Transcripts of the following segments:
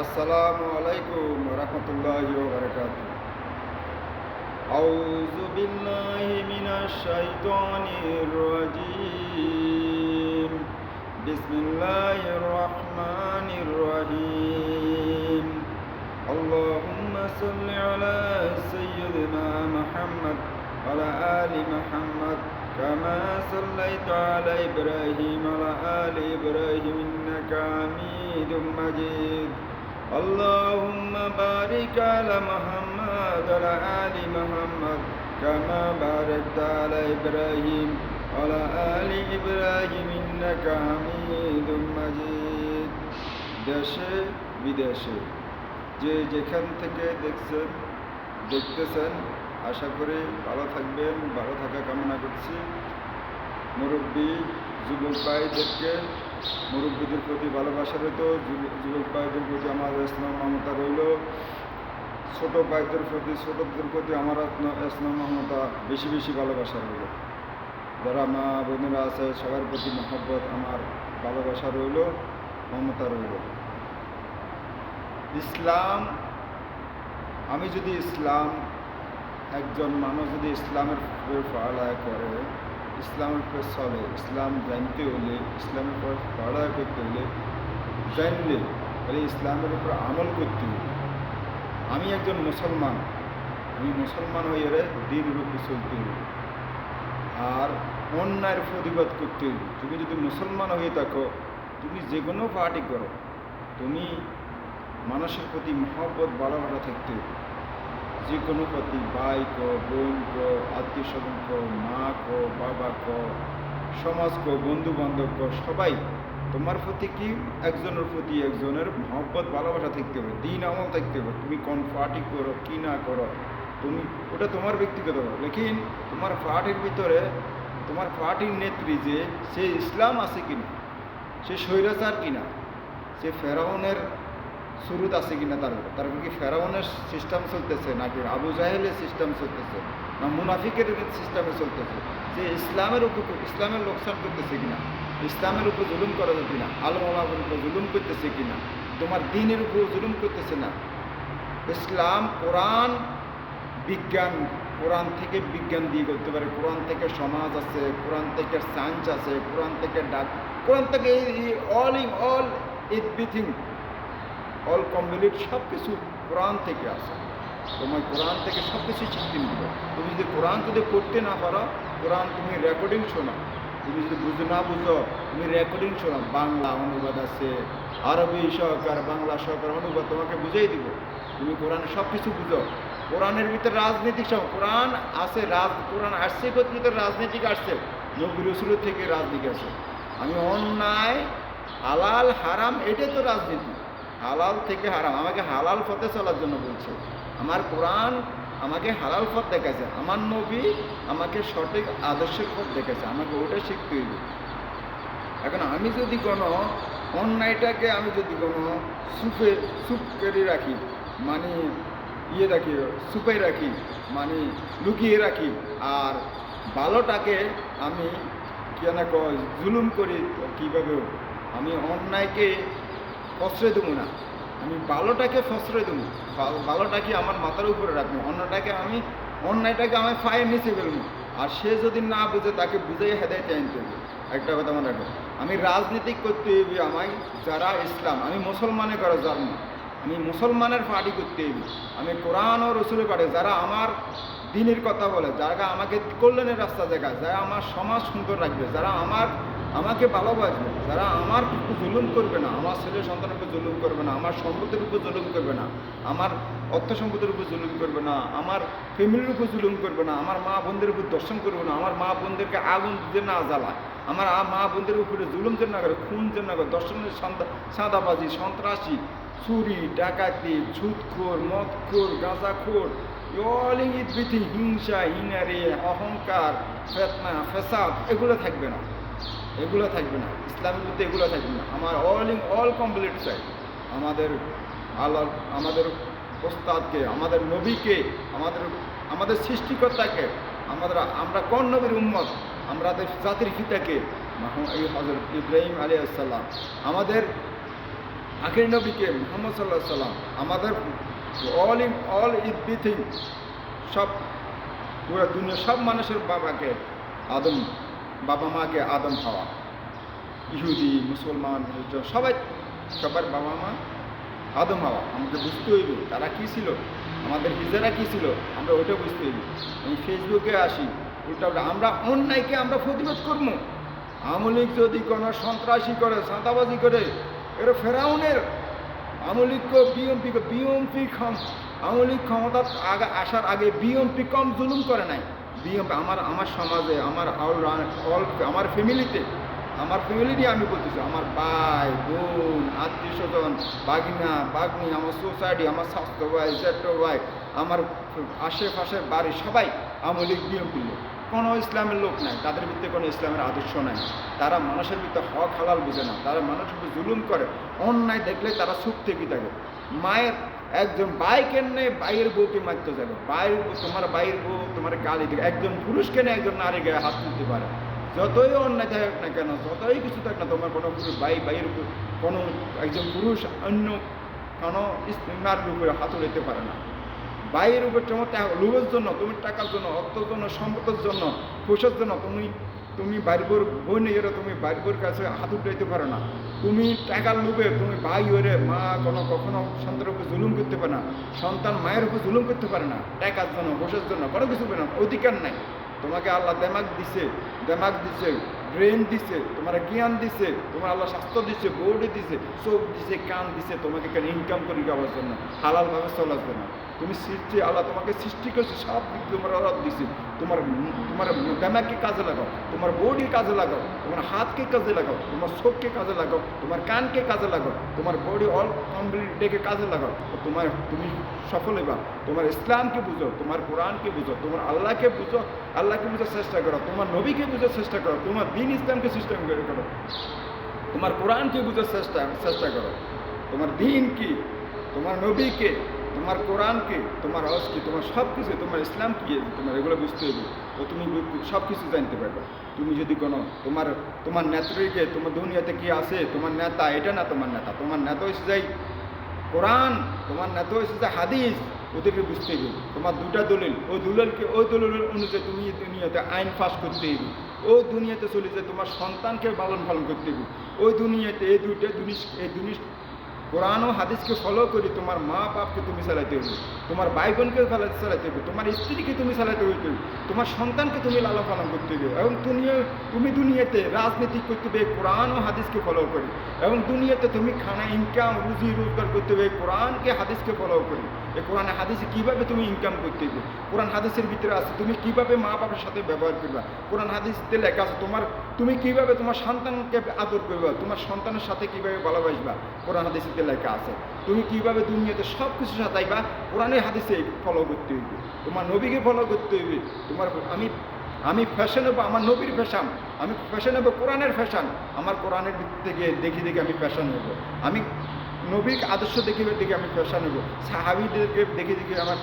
আসসালামু আলাইকুম রহমতুল্লাহি ওয়া বারাকাতুহু। আউযু বিল্লাহি মিনাশ শাইতানির রাজীম। বিসমিল্লাহির রহমানির রহিম। আল্লাহুম্মা সাল্লি আলা সাইয়্যিদিনা মুহাম্মদ ওয়া আলা আলি মুহাম্মদ কামা সাল্লাইতা আলা ইব্রাহিম ওয়া আলা আলি ইব্রাহিম ইন্নাকা হামিদুম মাজিদ। اللهم بارك على محمد وعلى آل محمد كما باركت على إبراهيم وعلى آل إبراهيم إنك حميد مجيد। দেশে বিদেশে যে যেখান থেকে দেখতেছেন আশা করি ভালো থাকবেন, ভালো থাকা কামনা করছি। মুরব্বী যুবক ভাইদেরকে, মুরব্বীদের প্রতি ভালোবাসা রইল, যুবক ভাইদের প্রতি আমার স্নেহ মমতা রইল, ছোট ভাইদের প্রতি, ছোটদের প্রতি আমার স্নেহ মমতা বেশি বেশি ভালোবাসা রইল। যারা মা বোনেরা আছে সবার প্রতি মহব্বত, আমার ভালোবাসা রইল, মমতা রইল। ইসলাম, আমি যদি একজন মানুষ যদি ইসলামের পড়ালেখা করে, ইসলামের উপর চলে, ইসলাম জানতে হলে, ইসলামের উপর পড়ালেখা করতে হলে, জানলে তাহলে ইসলামের উপর আমল করতে হলে, আমি একজন মুসলমান, আমি মুসলমান হয়ে দিনের উপর চলতে হলে আর অন্যায়ের প্রতিবাদ করতে হলে, তুমি যদি মুসলমান হয়ে থাকো, তুমি যে কোনো পার্টি করো, তুমি মানুষের প্রতি মহব্বত ভালোবাসা থাকতে হবে। যে কোনো প্রতি, ভাই কো, বোন কো, আত্মীয় স্বজন কো, মা কো, বাবা কো, সমাজ কো, বন্ধু বান্ধব কো, সবাই তোমার প্রতি কি একজনের প্রতি একজনের মহব্বত ভালোবাসা থাকতে হবে, দিন আমল থাকতে হবে। তুমি কোন পার্টি করো কি না করো, তুমি ওটা তোমার ব্যক্তিগত, লেকিন তোমার পার্টির ভিতরে তোমার পার্টির নেত্রী যে সে ইসলাম আছে কিনা, সে স্বৈরাচার কিনা, সে ফেরাউনের শুরুত আছে কিনা, তারপর কি ফেরাউনের সিস্টেম চলতেছে নাকি আবু জাহেলের সিস্টেম চলতেছে না মুনাফিকের সিস্টেমে চলতেছে, যে ইসলামের উপর ইসলামের লোকসান করতেছে কিনা, ইসলামের উপর জুলুম করা যাবে কিনা, আলম ওলামার উপর জুলুম করতেছে কিনা, তোমার দ্বীনের উপর জুলুম করতেছে না। ইসলাম, কোরআন, বিজ্ঞান, কোরআন থেকে বিজ্ঞান দিয়ে করতে পারে, কোরআন থেকে সমাজ আছে, কোরআন থেকে সায়েন্স আছে, কোরআন থেকে কোরআন থেকে অল এভরিথিং, অল কমপ্লিট সব কিছু কোরআন থেকে আসে। তোমার কোরআন থেকে সব কিছু শিখতে নিবে। তুমি যদি কোরআন যদি পড়তে না পারো, কোরআন তুমি রেকর্ডিং শোনো, তুমি যদি না বুঝো তুমি রেকর্ডিং শোনো, বাংলা অনুবাদ আছে, আরবি সহকার, বাংলা সহকার অনুবাদ তোমাকে বুঝিয়ে দিব। তুমি কোরআনে সব কিছু বুঝো। কোরআনের ভিতরে রাজনীতিক সব কোরআন আছে, কোরআন আসছে ভিতরে রাজনীতিক আসছে, নবী রাসূলের থেকে রাজনীতি আছে। আমি অন্যায় হালাল হারাম এটাই তো রাজনীতি, হালাল থেকে হারাম, আমাকে হালাল পথে চলার জন্য বলছে। আমার কোরআন আমাকে হালাল পথ দেখাচ্ছে, আমার নবী আমাকে সঠিক আদর্শের পথ দেখাচ্ছে, আমাকে ওটা শিখতে হইবে। এখন আমি যদি কোনো অন্যায়টাকে আমি যদি কোনো চুপ করে রাখি, মানে রাখি, চুপে রাখি, মানে লুকিয়ে রাখি, আর ভালোটাকে আমি কেন জুলুম করি, কীভাবে আমি অন্যায়কে প্রশ্রয় দেবো না, আমি ভালোটাকে প্রশ্রয় দেবো, ভালোটাকে আমার মাথার উপরে রাখবো, অন্যায়টাকে আমি পায়ের নিচে ফেলবো। আর সে যদি না বুঝে তাকে বুঝাই হেদায়েতে আনতে হবে। একটা কথা মনে রাখবো, আমি রাজনীতি করতে হইবে আমায় যারা ইসলাম, আমি মুসলমানের ঘরে জন্ম, আমি মুসলমানের পার্টি করতে হইবে, আমি কোরআন ও রসুলের পার্টি, যারা আমার দিনের কথা বলে, যারা আমাকে কল্যাণের রাস্তা দেখায়, যারা আমার সমাজ সুন্দর রাখবে, যারা আমাকে ভালোবাসবে, যারা আমার উপর জুলুম করবে না, আমার ছেলে সন্তানের উপর জুলুম করবে না, আমার সম্পদের উপর জুলুম করবে না, আমার অর্থ সম্পদের উপর জুলুম করবে না, আমার ফ্যামিলির উপর জুলুম করবে না, আমার মা বোনদের উপর দর্শন করবে না, আমার মা বোনদেরকে আগুন যে না জ্বালায়, আমার মা বোনদের উপরে জুলুম যেন না করে, খুন যেন না করে, দর্শনের সাদাবাজি, সন্ত্রাসী, চুরি, ডাকাতি, সুদখোর, মদখোর, গাঁজাখোর, অল এভরিথিং, হিংসা, হিনারি, অহংকার, ফেতনা, ফেসাদ, এগুলো থাকবে না, এগুলো থাকবে না ইসলামের মধ্যে, এগুলো থাকবে না। আমার অল কমপ্লিট চাই। আমাদের আল্লাহ, আমাদের ওস্তাদকে, আমাদের নবীকে, আমাদের সৃষ্টিকর্তাকে, আমরা কোন নবীর উম্মত, আমাদের জাতির পিতাকে, এই হযরত ইব্রাহিম আলাইহিস সালাম, আমাদের আখির নবীকে মুহাম্মদ সাল্লাল্লাহু আলাইহি সাল্লাম আমাদের অল এভরিথিং, সব পুরো দুনিয়া সব মানুষের আদম বাবা মাকে আদম হাওয়া, ইহুদি মুসলমান সবার বাবা মা আদম হাওয়া। আমাদের বুঝতে হইব তারা কী ছিল, আমাদের হিজড়া কী ছিল, আমরা ওইটা বুঝতে হইব। আমি ফেসবুকে আসি উল্টা আমরা অন্যায়কে আমরা প্রতিবাদ করবো। আওয়ামী লীগ যদি কোনো সন্ত্রাসী করে, চাঁদাবাজি করে, এরা ফেরাউনের আওয়ামী লীগকে বিএমপি আওয়ামী লীগ ক্ষমতা আসার আগে বিএমপি কম জুলুম করে নাই। বিএমপি আমার সমাজে, আমার ফ্যামিলিতে, আমার ফ্যামিলি নিয়ে আমি বলতেছি, আমার ভাই বোন আত্মীয় স্বজন বাগিনা বাগনি, আমার সোসাইটি, আমার স্বাস্থ্য ভাই জ্যেষ্ঠ ভাই, আমার আশেপাশের বাড়ি সবাই আওয়ামী লীগ বিএমপি লোক। কোনো ইসলামের লোক নাই, তাদের ভিতরে কোনো ইসলামের আদর্শ নাই। তারা মানুষের ভিতরে হক হালাল বুঝে না, তারা মানুষের উপর জুলুম করে। অন্যায় দেখলে তারা চুপ থেকে থাকে। মায়ের একজন ভাই কেনে বাইয়ের বউকে মারতে যাবে, তোমার বাইয়ের বউ তোমার গালি দিকে, একজন পুরুষ কেনে একজন নারী গায়ে হাত তুলতে পারে। যতই অন্যায় থাক না কেন, যতই কিছু থাক না, তোমার কোনো বাইয়ের উপর কোনো একজন পুরুষ অন্য কোনো নারীর উপরে হাত উঠাতে পারে না। বাইয়ের উপর তোমার লোভের জন্য, তুমি টাকার জন্য, অর্থের জন্য, সম্পদের জন্য, খুশের জন্য তুমি বাইরবোর বই নিয়ে তুমি বাইরবোর কাছে হাত উঠাইতে পারো না। তুমি টাকার লোভে তুমি ভাই ওরে মা কখনো সন্তানের উপর জুলুম করতে পারে না, সন্তান মায়ের উপর জুলুম করতে পারে না। টাকার জন্য, খুশের জন্য, কোনো কিছু না, অধিকার নাই। তোমাকে আল্লাহ দেমাগ দিছে, ব্রেন দিছে, তোমার জ্ঞান দিছে, তোমার আল্লাহ স্বাস্থ্য দিছে, বডি দিছে, চোখ দিছে, কান দিছে, তোমাকে কেন ইনকাম করে যাওয়ার জন্য, হালালভাবে চলার জন্য। তুমি সৃষ্টি, আল্লাহ তোমাকে সৃষ্টি করছে, সব দিক তোমার অর্ডার দিছে। তোমার দেমাগকে কাজে লাগাও, তোমার বডি কাজে লাগাও, তোমার হাতকে কাজে লাগাও, তোমার চোখকে কাজে লাগাও, তোমার কানকে কাজে লাগাও, তোমার বডি অল কমপ্লিটকে কাজে লাগাও। তুমি সফল হইবা। তোমার ইসলামকে বুঝো, তোমার কোরআনকে বুঝো, তোমার আল্লাহকে বুঝার চেষ্টা করো, তোমার নবীকে বুঝার চেষ্টা করো, তোমার দিন ইসলামকে সিস্টেম করো, তোমার কোরআনকে বুঝার চেষ্টা করো। তোমার দিন কি, তোমার নবীকে, তোমার কোরআনকে, তোমার হজ কি, তোমার সব কিছু, তোমার ইসলাম কি, তোমার এগুলো বুঝতে হবে। তো তুমি সব কিছু জানতে পারবে। তুমি যদি কোনো তোমার নেত্রীকে, তোমার দুনিয়াতে কি আছে, তোমার নেতা এটা না, তোমার নেতা হয়েছে যাই কোরআন, তোমার নেতা হয়েছে যে হাদিস, ওদেরকে বুঝতে হবে। তোমার দুটা দলিল, ওই দলিলের অনুযায়ী তুমি দুনিয়াতে আইন পাস করতে হবে। ওই দুনিয়াতে চলে যায় তোমার সন্তানকে পালন করতে হবে। ওই দুনিয়াতে এই জিনিস কোরআন ও হাদিসকে ফলো করে তোমার মা বাপকে তুমি চালাইতে হবে, তোমার ভাই বোনকে চালাইতে হবে, তোমার স্ত্রীকে তুমি চালাইতে হইতে হবে, তোমার সন্তানকে তুমি লালন পালন করতে হবে। এবং তুমি দুনিয়াতে রাজনীতি করতে হবে কোরআন ও হাদিসকে ফলো করে। এবং দুনিয়াতে তুমি ইনকাম রুজি রোজগার করতে হবে কোরআনকে হাদিসকে ফলো করে। এই কোরআন হাদিসে কীভাবে তুমি ইনকাম করতে হবে, কোরআন হাদিসের ভিতরে আছে তুমি কীভাবে মা বাবার সাথে ব্যবহার করবা। কোরআন হাদিসতে লেখা আছে তুমি কীভাবে তোমার সন্তানকে আদর করবা, তোমার সন্তানের সাথে কীভাবে ভালোবাসবা, কোরআন হাদিসে লেখা আছে। তুমি কীভাবে দুনিয়াতে সব কিছু সাজাইবা, কোরআনের হাদিসে ফলো করতে হইবে, তোমার নবীকে ফলো করতে হইবে। আমি ফ্যাশন হবো, আমার নবীর ফ্যাশন, আমি ফ্যাশন হবো কোরআনের ফ্যাশন, আমার কোরআনের থেকে দেখে আমি ফ্যাশন হবো। আমি নবীর আদর্শ দেখে আমি ফ্যাশন হবো, সাহাবীদেরকে দেখে আমার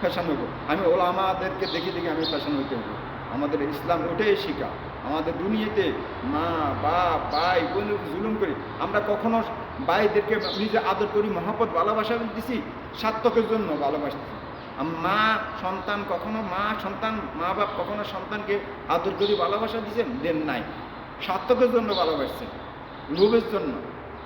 ফ্যাশন হবো, আমি ওলামাদেরকে দেখে আমি ফ্যাশন হইতে হবো। আমাদের ইসলাম ওটাই শিখা। আমাদের দুনিয়াতে মা বাপ ভাই বোন জুলুম করি, আমরা কখনো ভাইদেরকে নিজে আদর করি, মহব্বত ভালোবাসা দিছি, স্বার্থকের জন্য ভালোবাসছি। মা বাপ কখনো সন্তানকে আদর করি ভালোবাসা দিয়েছেন, দেন নাই, স্বার্থকের জন্য ভালোবাসছেন, লোভের জন্য।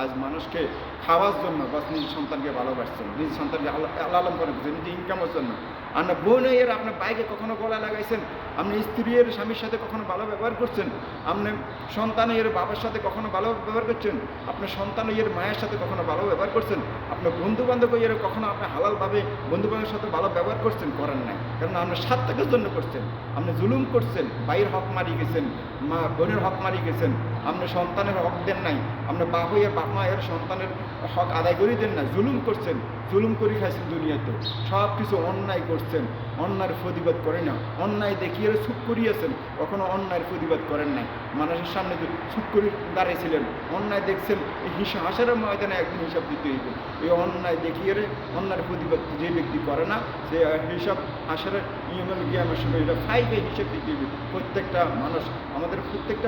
আজ মানুষকে খাওয়ার জন্য বাস নিজের সন্তানকে ভালোবাসছেন, নিজের সন্তানকে লালন পালন করছেন, নিজের ইনকামের জন্য। আপনার বোনের আপনার বাইকে কখনো গলা লাগাইছেন, আপনি স্ত্রীর স্বামীর সাথে কখনো ভালো ব্যবহার করছেন, আপনি সন্তানের বাবার সাথে কখনো ভালো ব্যবহার করছেন, আপনার সন্তানের মায়ের সাথে কখনো ভালো ব্যবহার করছেন, আপনার বন্ধু বান্ধব কখনো আপনি হালালভাবে বন্ধু বান্ধবের সাথে ভালো ব্যবহার করছেন, করেন নাই। কারণ আপনি স্বার্থকের জন্য করছেন, আপনি জুলুম করছেন, ভাইয়ের হক মারি গেছেন, মা বোনের হক মারি গেছেন, আপনি সন্তানের হক দেন নাই, আপনার বাপ মায়ের সন্তানের হক আদায় করে দেন না, জুলুম করছেন, জুলুম করে খাইছেন দুনিয়াতে, সব কিছু অন্যায় করছেন, অন্যায়ের প্রতিবাদ করেন না, অন্যায় দেখিয়ে চুপ করিয়েছেন, কখনো অন্যায়ের প্রতিবাদ করেন নাই। মানুষের সামনে চুপ করে দাঁড়িয়েছিলেন, অন্যায় দেখছেন, এই হাসারের ময়দানে একদিন হিসাব দিতে হইবে। এই অন্যায় দেখিয়ে অন্যায়ের প্রতিবাদ যে ব্যক্তি করে না, সে হিসাব হাসারের নিয়মের জ্ঞানের সময় এটা 5 হিসাব দিতে হইবে। প্রত্যেকটা মানুষ, আমাদের প্রত্যেকটা